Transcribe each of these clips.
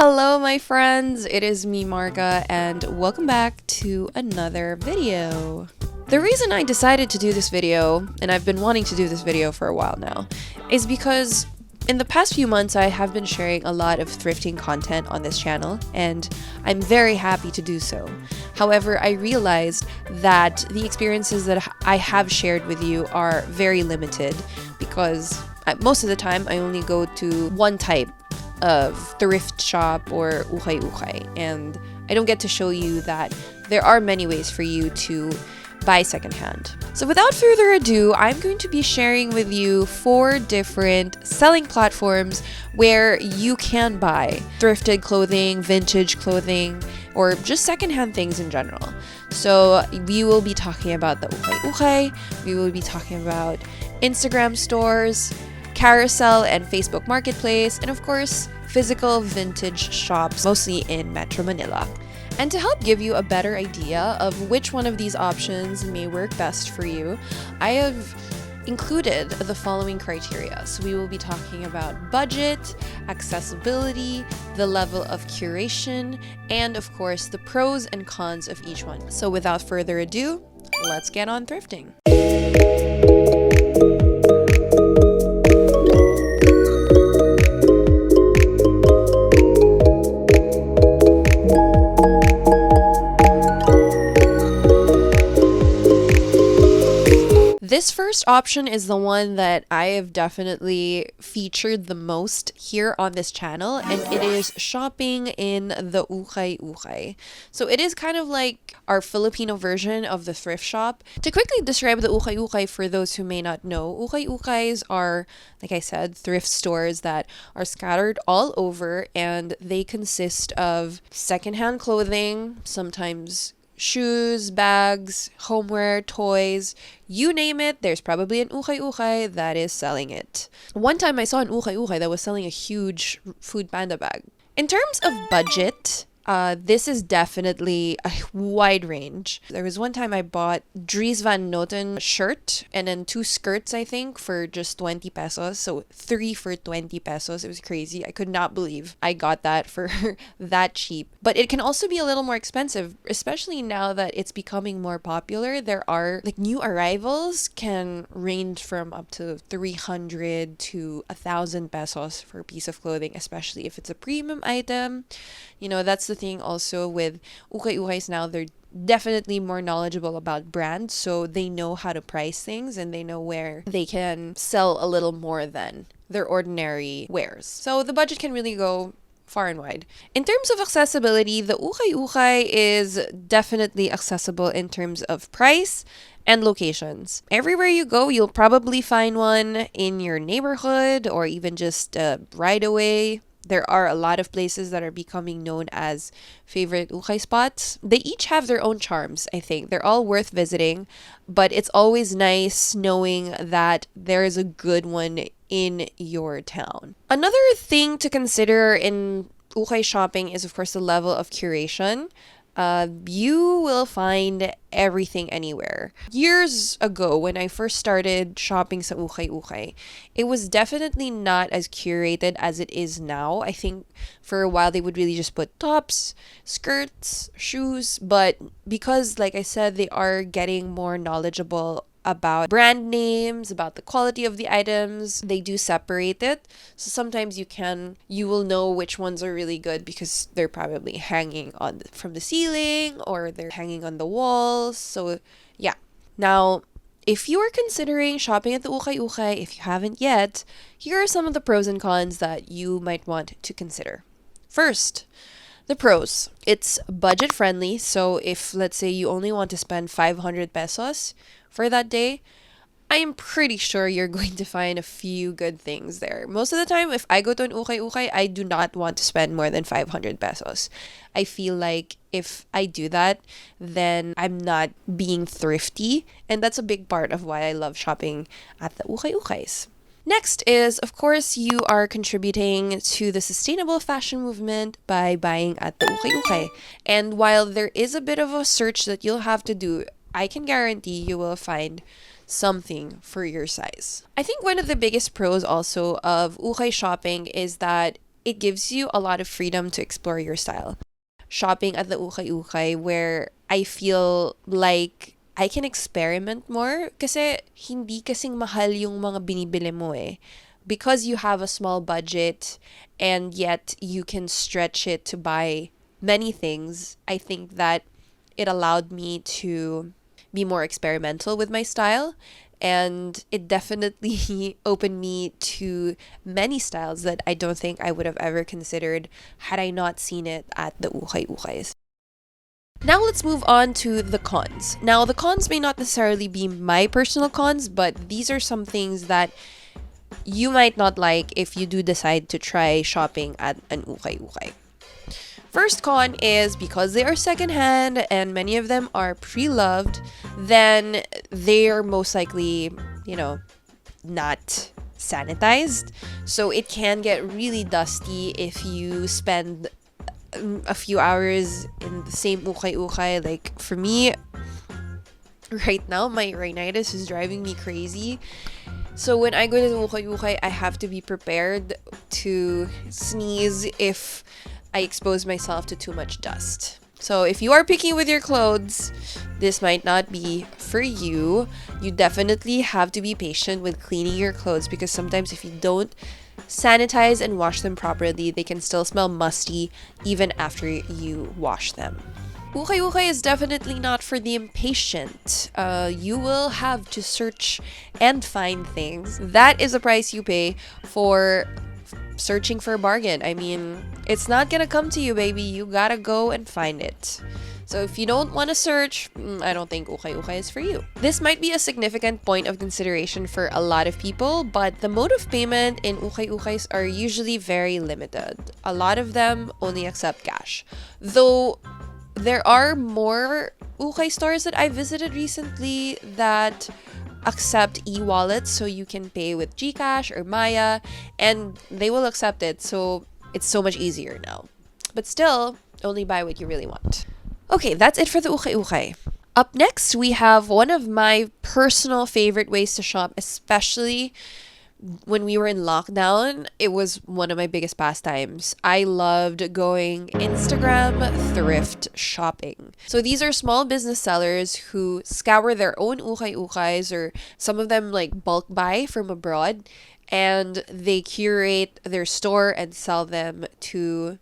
Hello, my friends. It is me, Marga, and welcome back to another video. The reason I decided to do this video, and I've been wanting to do this video for a while now, is because in the past few months, I have been sharing a lot of thrifting content on this channel, and I'm very happy to do so. However, I realized that the experiences that I have shared with you are very limited because most of the time I only go to one type of thrift shop or ukay, and I don't get to show you that there are many ways for you to buy secondhand. So without further ado, I'm going to be sharing with you 4 different selling platforms where you can buy thrifted clothing, vintage clothing, or just secondhand things in general. So we will be talking about the ukay, we will be talking about Instagram stores, Carousell and Facebook Marketplace, and of course, physical vintage shops, mostly in Metro Manila. And to help give you a better idea of which one of these options may work best for you, I have included the following criteria. So we will be talking about budget, accessibility, the level of curation, and of course, the pros and cons of each one. So without further ado, let's get on thrifting. This first option is the one that I have definitely featured the most here on this channel, and it is shopping in the ukay. So it is kind of like our Filipino version of the thrift shop. To quickly describe the ukay for those who may not know, ukays are, like I said, thrift stores that are scattered all over, and they consist of secondhand clothing, sometimes shoes, bags, homeware, toys, you name it, there's probably an ukay that is selling it. One time I saw an ukay that was selling a huge Food Panda bag. In terms of budget, this is definitely a wide range. There was one time I bought Dries Van Noten shirt and then 2 skirts, I think, for just 20 pesos. So 3 for 20 pesos. It was crazy. I could not believe I got that for that cheap. But it can also be a little more expensive, especially now that it's becoming more popular. There are like new arrivals can range from up to 300 to 1,000 pesos for a piece of clothing, especially if it's a premium item. You know, that's the thing also with ukays now. They're definitely more knowledgeable about brands, so they know how to price things and they know where they can sell a little more than their ordinary wares. So the budget can really go far and wide. In terms of accessibility, the ukay is definitely accessible in terms of price and locations. Everywhere you go, you'll probably find one in your neighborhood or even just right away. There are a lot of places that are becoming known as favorite ukay spots. They each have their own charms, I think. They're all worth visiting, but it's always nice knowing that there is a good one in your town. Another thing to consider in ukay shopping is, of course, the level of curation. You will find everything anywhere. Years ago, when I first started shopping sa ukay, it was definitely not as curated as it is now. I think for a while they would really just put tops, skirts, shoes, but because, like I said, they are getting more knowledgeable about brand names, about the quality of the items, they do separate it. So sometimes you will know which ones are really good because they're probably hanging on from the ceiling or they're hanging on the walls. So yeah. Now, if you are considering shopping at the ukay, if you haven't yet, here are some of the pros and cons that you might want to consider. First, the pros. It's budget friendly. So if, let's say, you only want to spend 500 pesos for that day, I am pretty sure you're going to find a few good things there. Most of the time, if I go to an ukay, I do not want to spend more than 500 pesos. I feel like if I do that, then I'm not being thrifty. And that's a big part of why I love shopping at the ukays. Next is, of course, you are contributing to the sustainable fashion movement by buying at the ukay. And while there is a bit of a search that you'll have to do, I can guarantee you will find something for your size. I think one of the biggest pros also of ukay shopping is that it gives you a lot of freedom to explore your style. Shopping at the ukay-ukay where I feel like I can experiment more kasi hindi kasing mahal yung mga binibili mo eh. Because you have a small budget and yet you can stretch it to buy many things, I think that it allowed me to be more experimental with my style, and it definitely opened me to many styles that I don't think I would have ever considered had I not seen it at the ukay-ukays. Now let's move on to the cons. Now, the cons may not necessarily be my personal cons, but these are some things that you might not like if you do decide to try shopping at an ukay-ukay. First con is because they are secondhand and many of them are pre-loved, then they are most likely, not sanitized. So it can get really dusty if you spend a few hours in the same ukay-ukay. Like for me, right now, my rhinitis is driving me crazy. So when I go to the ukay-ukay, I have to be prepared to sneeze if I expose myself to too much dust. So if you are picky with your clothes, this might not be for you. You definitely have to be patient with cleaning your clothes because sometimes if you don't sanitize and wash them properly, they can still smell musty even after you wash them. Ukay-ukay is definitely not for the impatient. You will have to search and find things. That is the price you pay for searching for a bargain. I mean, it's not gonna come to you, baby. You gotta go and find it. So if you don't want to search, I don't think ukay-ukay is for you. This might be a significant point of consideration for a lot of people, but the mode of payment in ukay-ukays are usually very limited. A lot of them only accept cash. Though there are more ukay stores that I visited recently that accept e-wallets, so you can pay with GCash or Maya and they will accept it, so it's so much easier now. But still, only buy what you really want. Okay, that's it for the ukay-ukay. Up next, we have one of my personal favorite ways to shop, especially when we were in lockdown. It was one of my biggest pastimes. I loved going Instagram thrift shopping. So these are small business sellers who scour their own ukay-ukays, or some of them like bulk buy from abroad, and they curate their store and sell them to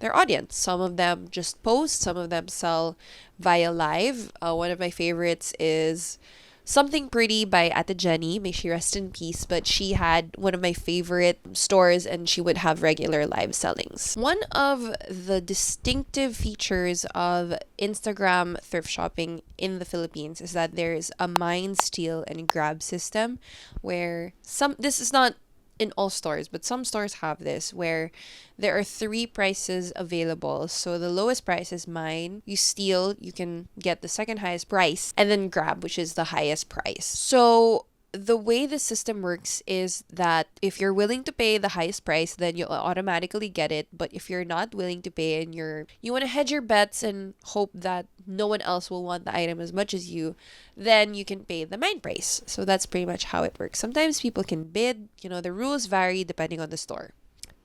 their audience. Some of them just post, some of them sell via live. One of my favorites is Something Pretty by Ate Jenny. May she rest in peace. But she had one of my favorite stores and she would have regular live sellings. One of the distinctive features of Instagram thrift shopping in the Philippines is that there's a mine, steal, and grab system where this is not in all stores, but some stores have this where there are 3 prices available. So the lowest price is mine. You steal, you can get the second highest price, and then grab, which is the highest price. So the way the system works is that if you're willing to pay the highest price, then you'll automatically get it. But if you're not willing to pay and you want to hedge your bets and hope that no one else will want the item as much as you, then you can pay the mine price. So that's pretty much how it works. Sometimes people can bid, the rules vary depending on the store.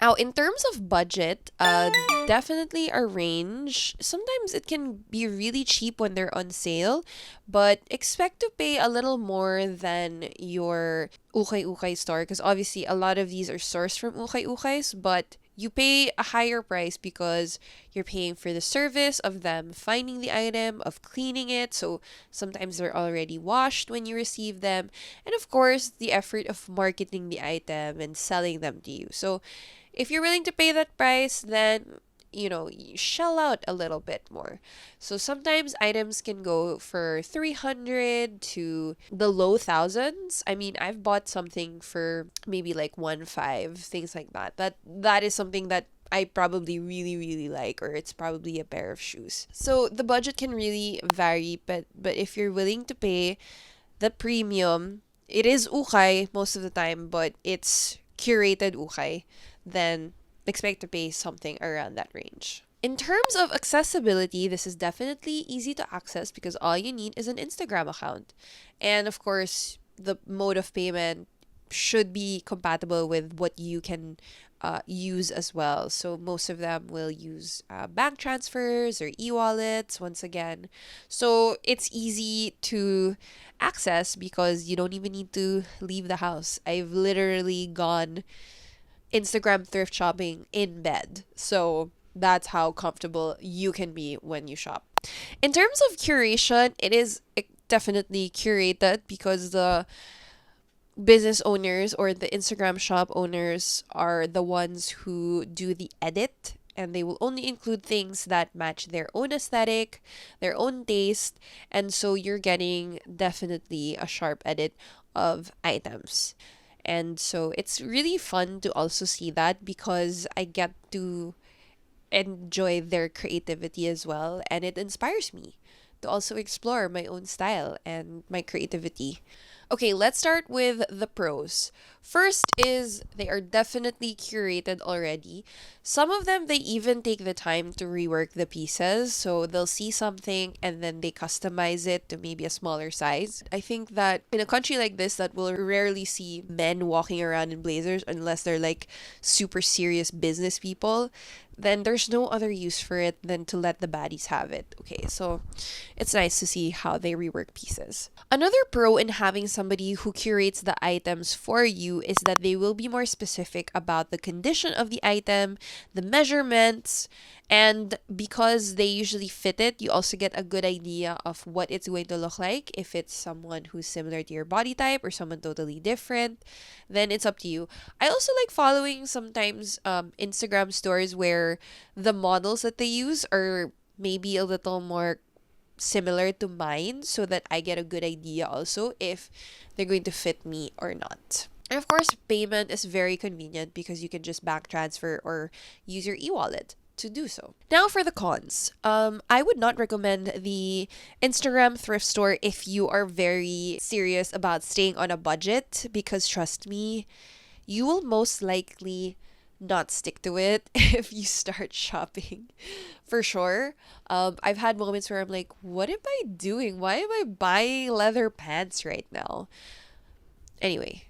Now, in terms of budget, definitely a range. Sometimes it can be really cheap when they're on sale, but expect to pay a little more than your ukay-ukay store because obviously a lot of these are sourced from ukay-ukays, but you pay a higher price because you're paying for the service of them finding the item, of cleaning it. So sometimes they're already washed when you receive them. And of course, the effort of marketing the item and selling them to you. So if you're willing to pay that price, then you shell out a little bit more. So sometimes items can go for 300 to the low thousands. I mean, I've bought something for maybe like 1.5, things like that. That is something that I probably really, really like, or it's probably a pair of shoes. So the budget can really vary, but if you're willing to pay the premium, it is ukay most of the time, but it's curated ukay, then expect to pay something around that range. In terms of accessibility, this is definitely easy to access because all you need is an Instagram account. And of course, the mode of payment should be compatible with what you can use as well. So most of them will use bank transfers or e-wallets once again. So it's easy to access because you don't even need to leave the house. I've literally gone Instagram thrift shopping in bed. So that's how comfortable you can be when you shop. In terms of curation, it is definitely curated because the business owners or the Instagram shop owners are the ones who do the edit, and they will only include things that match their own aesthetic, their own taste, and so you're getting definitely a sharp edit of items. And so it's really fun to also see that because I get to enjoy their creativity as well, and it inspires me to also explore my own style and my creativity. Okay, let's start with the pros. First is they are definitely curated already. Some of them, they even take the time to rework the pieces. So they'll see something and then they customize it to maybe a smaller size. I think that in a country like this that will rarely see men walking around in blazers unless they're like super serious business people, then there's no other use for it than to let the baddies have it. Okay, so it's nice to see how they rework pieces. Another pro in having somebody who curates the items for you is that they will be more specific about the condition of the item, the measurements, and because they usually fit it, you also get a good idea of what it's going to look like. If it's someone who's similar to your body type or someone totally different, then it's up to you. I also like following sometimes Instagram stories where the models that they use are maybe a little more similar to mine so that I get a good idea also if they're going to fit me or not. And of course, payment is very convenient because you can just bank transfer or use your e-wallet to do so. Now for the cons. I would not recommend the Instagram thrift store if you are very serious about staying on a budget because trust me, you will most likely not stick to it if you start shopping for sure. I've had moments where I'm like, what am I doing? Why am I buying leather pants right now? Anyway,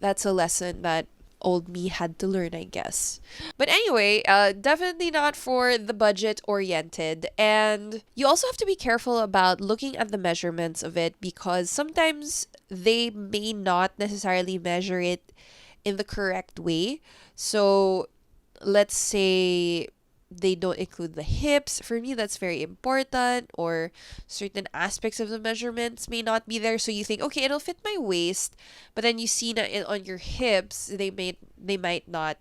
that's a lesson that old me had to learn, I guess. But anyway, definitely not for the budget oriented. And you also have to be careful about looking at the measurements of it because sometimes they may not necessarily measure it in the correct way. So let's say they don't include the hips. For me, that's very important. Or certain aspects of the measurements may not be there. So you think, okay, it'll fit my waist, but then you see that on your hips, they might not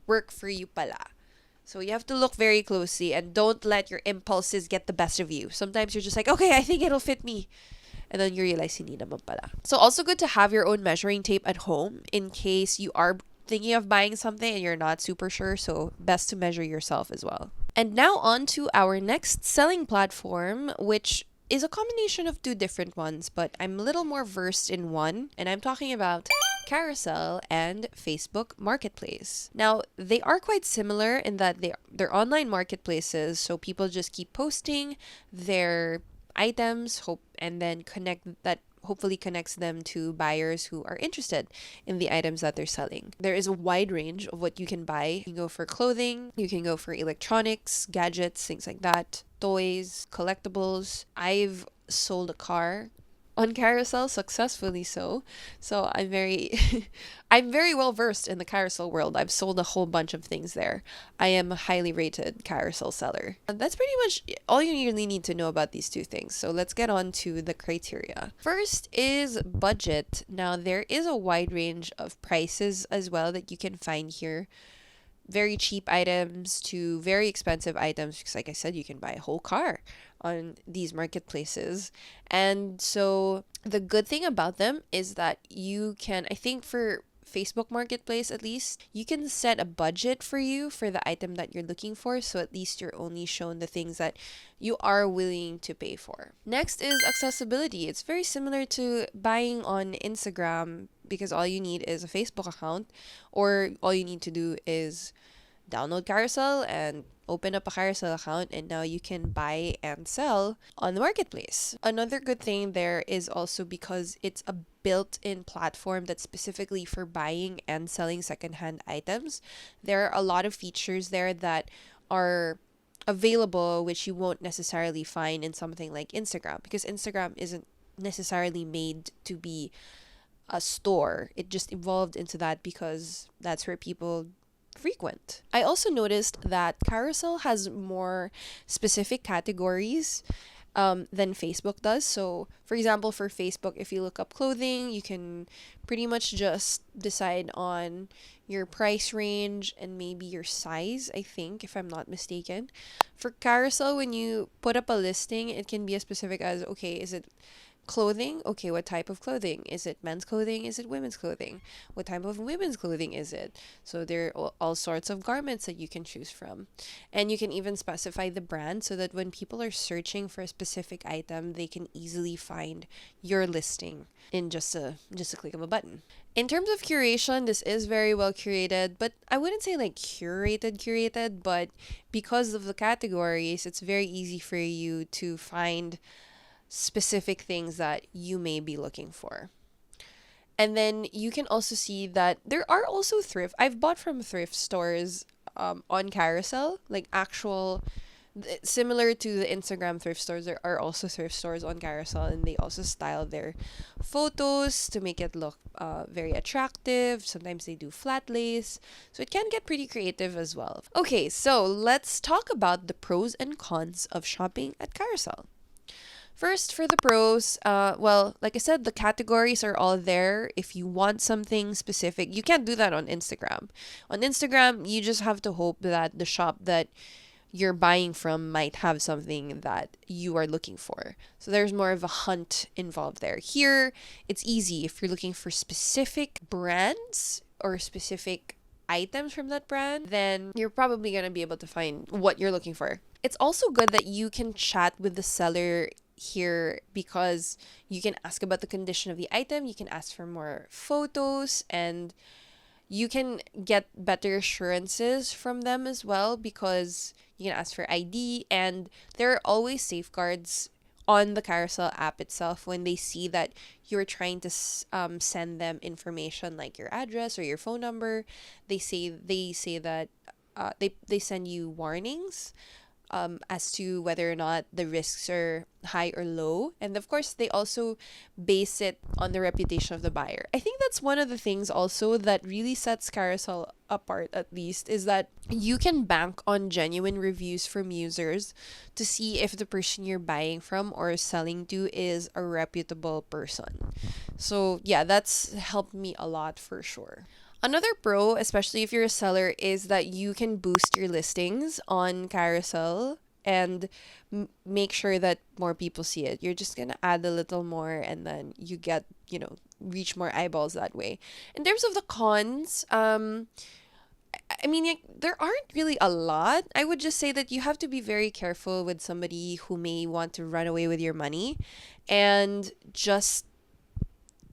work for you pala. So you have to look very closely and don't let your impulses get the best of you. Sometimes you're just like, okay, I think it'll fit me. And then you realize hindi naman pala. So also good to have your own measuring tape at home in case you are thinking of buying something and you're not super sure. So best to measure yourself as well. And now on to our next selling platform, which is a combination of two different ones, but I'm a little more versed in one, and I'm talking about Carousell and Facebook Marketplace. Now, they are quite similar in that they're online marketplaces, so people just keep posting their items and then hopefully connects them to buyers who are interested in the items that they're selling. There is a wide range of what you can buy. You can go for clothing, you can go for electronics, gadgets, things like that, toys, collectibles. I've sold a car on Carousell successfully so I'm very I'm very well versed in the Carousell world. I've sold a whole bunch of things there. I am a highly rated Carousell seller, and that's pretty much all you really need to know about these two things. So let's get on to the criteria. First is budget. Now there is a wide range of prices as well that you can find here. Very cheap items to very expensive items because like I said, you can buy a whole car on these marketplaces. And so the good thing about them is that you can, I think for Facebook Marketplace at least, you can set a budget for you for the item that you're looking for, so at least you're only shown the things that you are willing to pay for. Next is accessibility. It's very similar to buying on Instagram because all you need is a Facebook account, or all you need to do is download Carousell and open up a Carousell account, and now you can buy and sell on the marketplace. Another good thing there is also because it's a built-in platform that's specifically for buying and selling secondhand items. There are a lot of features there that are available which you won't necessarily find in something like Instagram, because Instagram isn't necessarily made to be a store. It just evolved into that because that's where people frequent. I also noticed that Carousel has more specific categories than Facebook does. So, for example, for Facebook, if you look up clothing, you can pretty much just decide on your price range and maybe your size, I think, if I'm not mistaken. For Carousel, when you put up a listing, it can be as specific as, okay, is it clothing? Okay, what type of clothing? Is it men's clothing? Is it women's clothing? What type of women's clothing is it? So there are all sorts of garments that you can choose from. And you can even specify the brand so that when people are searching for a specific item, they can easily find your listing in just a click of a button. In terms of curation, this is very well curated, but I wouldn't say like curated, but because of the categories, it's very easy for you to find specific things that you may be looking for. And then you can also see that there are also I've bought from thrift stores on Carousel, like actual, similar to the Instagram thrift stores, there are also thrift stores on Carousel, and they also style their photos to make it look very attractive. Sometimes they do flat lace, so it can get pretty creative as well. Okay, so let's talk about the pros and cons of shopping at Carousel. First, for the pros, well, like I said, the categories are all there. If you want something specific, you can't do that on Instagram. On Instagram, you just have to hope that the shop that you're buying from might have something that you are looking for. So there's more of a hunt involved there. Here, it's easy. If you're looking for specific brands or specific items from that brand, then you're probably going to be able to find what you're looking for. It's also good that you can chat with the seller here because you can ask about the condition of the item, you can ask for more photos, and you can get better assurances from them as well because you can ask for ID, and there are always safeguards on the Carousel app itself when they see that you're trying to send them information like your address or your phone number. They say that they send you warnings as to whether or not the risks are high or low. And of course, they also base it on the reputation of the buyer. I think that's one of the things also that really sets Carousel apart, at least, is that you can bank on genuine reviews from users to see if the person you're buying from or selling to is a reputable person. So yeah, that's helped me a lot for sure. Another pro, especially if you're a seller, is that you can boost your listings on Carousel and make sure that more people see it. You're just gonna add a little more and then you get, reach more eyeballs that way. In terms of the cons, I mean, there aren't really a lot. I would just say that you have to be very careful with somebody who may want to run away with your money, and just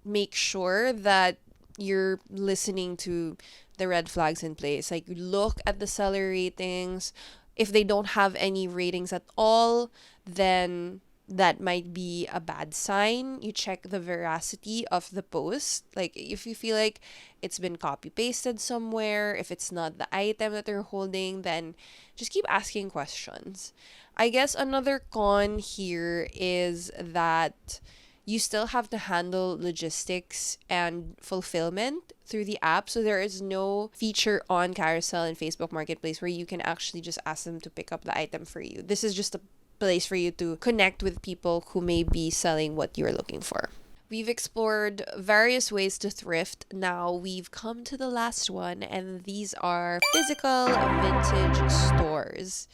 make sure that you're listening to the red flags in place. Like, look at the seller ratings. If they don't have any ratings at all, then that might be a bad sign. You check the veracity of the post. Like, if you feel like it's been copy pasted somewhere, if it's not the item that they're holding, then just keep asking questions. I guess another con here is that you still have to handle logistics and fulfillment through the app. So there is no feature on Carousel and Facebook Marketplace where you can actually just ask them to pick up the item for you. This is just a place for you to connect with people who may be selling what you're looking for. We've explored various ways to thrift. Now we've come to the last one, and these are physical vintage stores.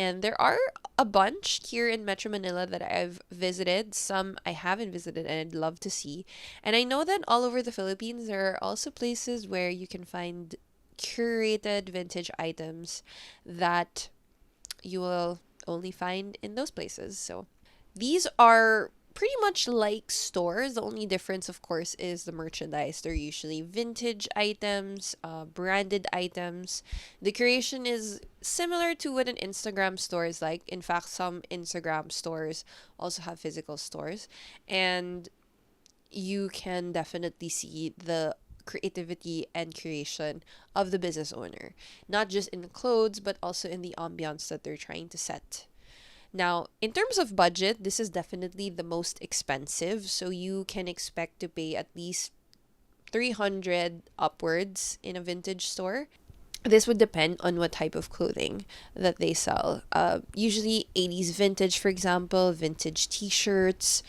And there are a bunch here in Metro Manila that I've visited. Some I haven't visited and I'd love to see. And I know that all over the Philippines, there are also places where you can find curated vintage items that you will only find in those places. So these are pretty much like stores. The only difference, of course, is the merchandise. They're usually vintage items, branded items. The curation is similar to what an Instagram store is like. In fact, some Instagram stores also have physical stores. And you can definitely see the creativity and creation of the business owner, not just in the clothes, but also in the ambiance that they're trying to set. Now, in terms of budget, this is definitely the most expensive. So you can expect to pay at least 300 upwards in a vintage store. This would depend on what type of clothing that they sell. Usually 80s vintage, for example, vintage t-shirts,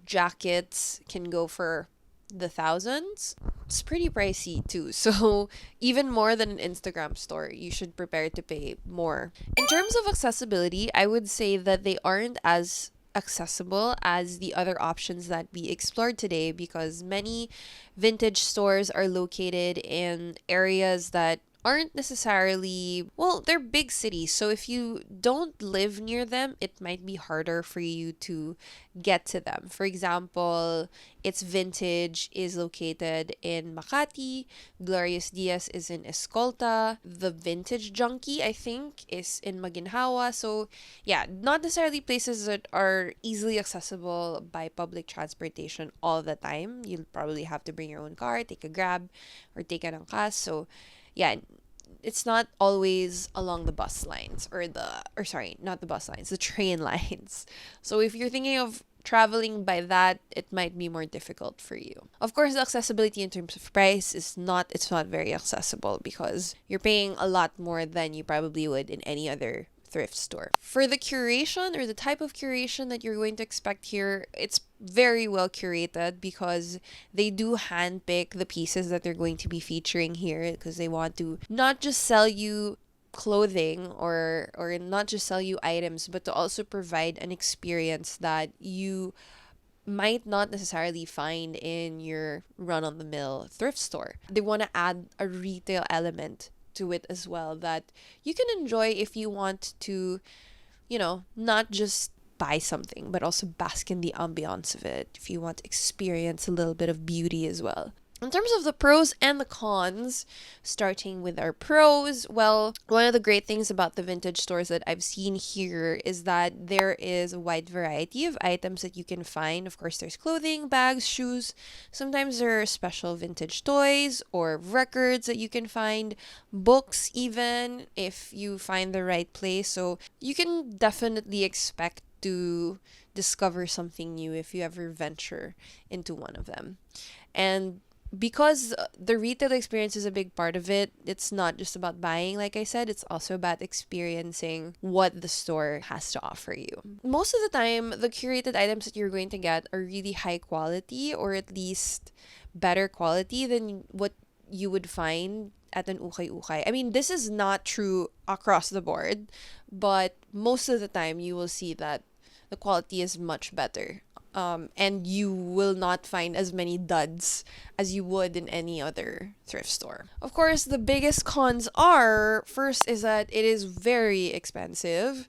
jackets can go for the thousands. It's pretty pricey too. So even more than an Instagram store, you should prepare to pay more. In terms of accessibility, I would say that they aren't as accessible as the other options that we explored today, because many vintage stores are located in areas that aren't necessarily, well, they're big cities. So if you don't live near them, it might be harder for you to get to them. For example, its vintage is located in Makati, Glorious Diaz is in Escolta, the Vintage Junkie, I think, is in Maginhawa. So yeah, not necessarily places that are easily accessible by public transportation all the time. You'll probably have to bring your own car, take a grab, or take an angkas. So yeah, it's not always along the bus lines, or sorry, not the bus lines, the train lines. So if you're thinking of traveling by that, it might be more difficult for you. Of course, the accessibility in terms of price it's not very accessible, because you're paying a lot more than you probably would in any other thrift store. For the curation, or the type of curation that you're going to expect here, it's very well curated, because they do handpick the pieces that they're going to be featuring here, because they want to not just sell you clothing, or not just sell you items, but to also provide an experience that you might not necessarily find in your run-on-the-mill thrift store. They want to add a retail element to it as well, that you can enjoy if you want to, not just buy something, but also bask in the ambiance of it, if you want to experience a little bit of beauty as well. In terms of the pros and the cons, starting with our pros, well, one of the great things about the vintage stores that I've seen here is that there is a wide variety of items that you can find. Of course, there's clothing, bags, shoes. Sometimes there are special vintage toys or records that you can find, books even, if you find the right place. So you can definitely expect to discover something new if you ever venture into one of them. And because the retail experience is a big part of it, it's not just about buying, like I said, it's also about experiencing what the store has to offer you. Most of the time, the curated items that you're going to get are really high quality, or at least better quality than what you would find at an ukay-ukay. I mean, this is not true across the board, but most of the time you will see that the quality is much better. And you will not find as many duds as you would in any other thrift store. Of course, the biggest cons are, first, is that it is very expensive.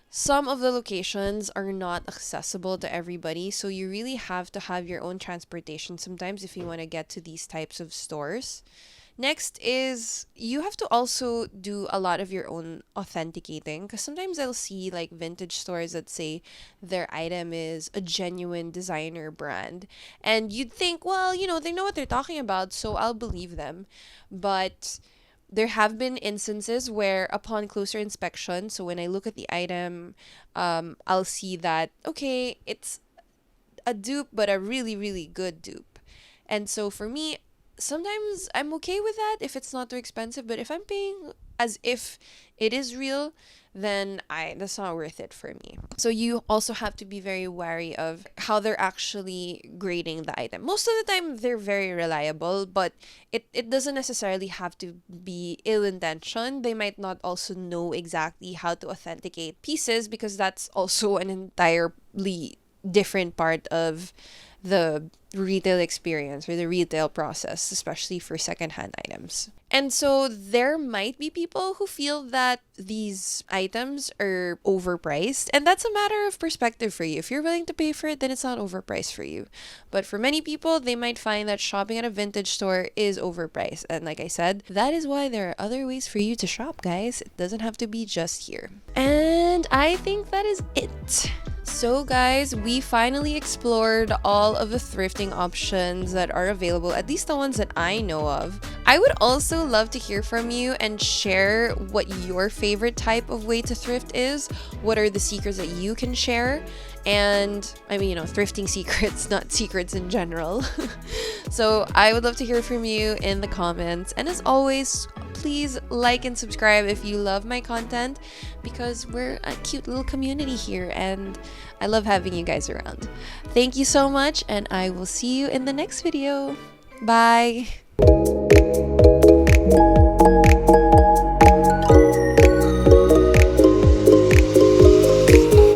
Some of the locations are not accessible to everybody, so you really have to have your own transportation sometimes if you want to get to these types of stores. Next is you have to also do a lot of your own authenticating, because sometimes I'll see like vintage stores that say their item is a genuine designer brand. And you'd think, well, they know what they're talking about, so I'll believe them. But there have been instances where upon closer inspection, so when I look at the item, I'll see that, okay, it's a dupe, but a really, really good dupe. And so for me, sometimes I'm okay with that if it's not too expensive, but if I'm paying as if it is real, then that's not worth it for me. So you also have to be very wary of how they're actually grading the item. Most of the time they're very reliable, but it doesn't necessarily have to be ill-intentioned. They might not also know exactly how to authenticate pieces, because that's also an entirely different part of the retail experience or the retail process, especially for secondhand items. And so there might be people who feel that these items are overpriced, and that's a matter of perspective for you. If you're willing to pay for it, then it's not overpriced for you. But for many people, they might find that shopping at a vintage store is overpriced. And like I said, that is why there are other ways for you to shop, guys. It doesn't have to be just here. And I think that is it. So guys, we finally explored all of the thrifting options that are available, at least the ones that I know of. I would also love to hear from you and share what your favorite type of way to thrift is. What are the secrets that you can share? And I mean, thrifting secrets, not secrets in general. So I would love to hear from you in the comments. And as always, please like and subscribe if you love my content, because we're a cute little community here and I love having you guys around. Thank you so much, and I will see you in the next video. Bye!